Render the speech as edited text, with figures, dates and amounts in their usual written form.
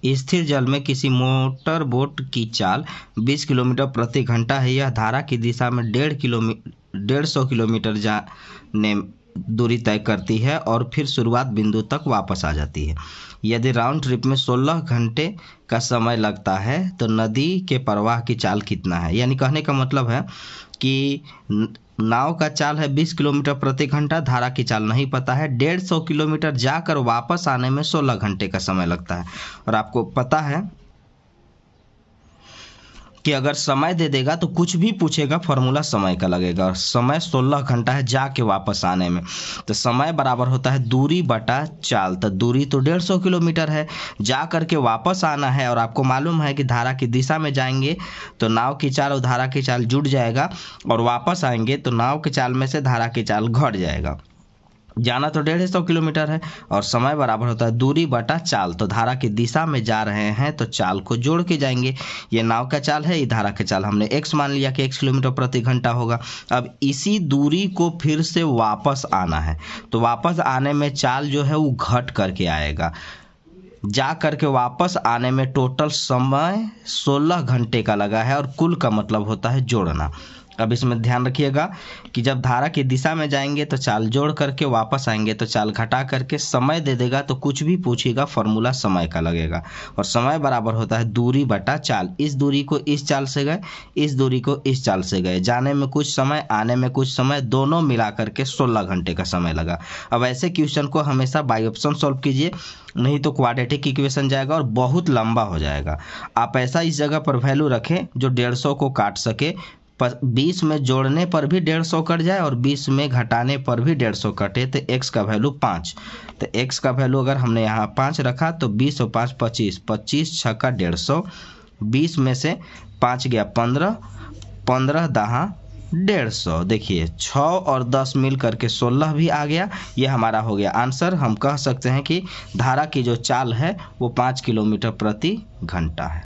स्थिर जल में किसी मोटर बोट की चाल 20 किलोमीटर प्रति घंटा है। यह धारा की दिशा में 150 किलोमीटर जाने दूरी तय करती है और फिर शुरुआत बिंदु तक वापस आ जाती है। यदि राउंड ट्रिप में 16 घंटे का समय लगता है तो नदी के प्रवाह की चाल कितना है। यानी कहने का मतलब है कि नाव का चाल है 20 किलोमीटर प्रति घंटा, धारा की चाल नहीं पता है। 150 किलोमीटर जाकर वापस आने में 16 घंटे का समय लगता है। और आपको पता है कि अगर समय दे देगा तो कुछ भी पूछेगा फॉर्मूला समय का लगेगा। और समय 16 घंटा है जाके वापस आने में, तो समय बराबर होता है दूरी बटा चाल। तो दूरी तो 150 किलोमीटर है, जा करके वापस आना है। और आपको मालूम है कि धारा की दिशा में जाएंगे तो नाव की चाल और धारा की चाल जुड़ जाएगा, और वापस आएंगे तो नाव की चाल में से धारा की चाल घट जाएगा। जाना तो 150 किलोमीटर है और समय बराबर होता है दूरी बटा चाल। तो धारा की दिशा में जा रहे हैं तो चाल को जोड़ के जाएंगे। ये नाव का चाल है, ये धारा का चाल हमने x मान लिया कि 1 किलोमीटर प्रति घंटा होगा। अब इसी दूरी को फिर से वापस आना है, तो वापस आने में चाल जो है वो घट करके आएगा। जा करके वापस आने में टोटल समय 16 घंटे का लगा है, और कुल का मतलब होता है जोड़ना। अब इसमें ध्यान रखिएगा कि जब धारा की दिशा में जाएंगे तो चाल जोड़ करके, वापस आएंगे तो चाल घटा करके, समय दे देगा तो कुछ भी पूछेगा फॉर्मूला समय का लगेगा। और समय बराबर होता है दूरी बटा चाल। इस दूरी को इस चाल से गए, इस दूरी को इस चाल से गए, जाने में कुछ समय, आने में कुछ समय, दोनों मिला करके 16 घंटे का समय लगा। अब ऐसे क्वेश्चन को हमेशा बाई ऑप्शन सॉल्व कीजिए, नहीं तो क्वाड्रेटिक इक्वेशन जाएगा और बहुत लंबा हो जाएगा। आप ऐसा इस जगह पर वैल्यू रखें जो 150 को काट सके। 20 में जोड़ने पर भी 150 कट जाए और 20 में घटाने पर भी 150 कटे, तो x का वैल्यू 5। तो x का वैल्यू अगर हमने यहाँ 5 रखा तो 20 और 5 25, 25 छक्का 150, 20 में से 5 गया 15, 15 दहा 150। देखिए 6 और 10 मिल करके 16 भी आ गया। ये हमारा हो गया आंसर। हम कह सकते हैं कि धारा की जो चाल है वो 5 किलोमीटर प्रति घंटा है।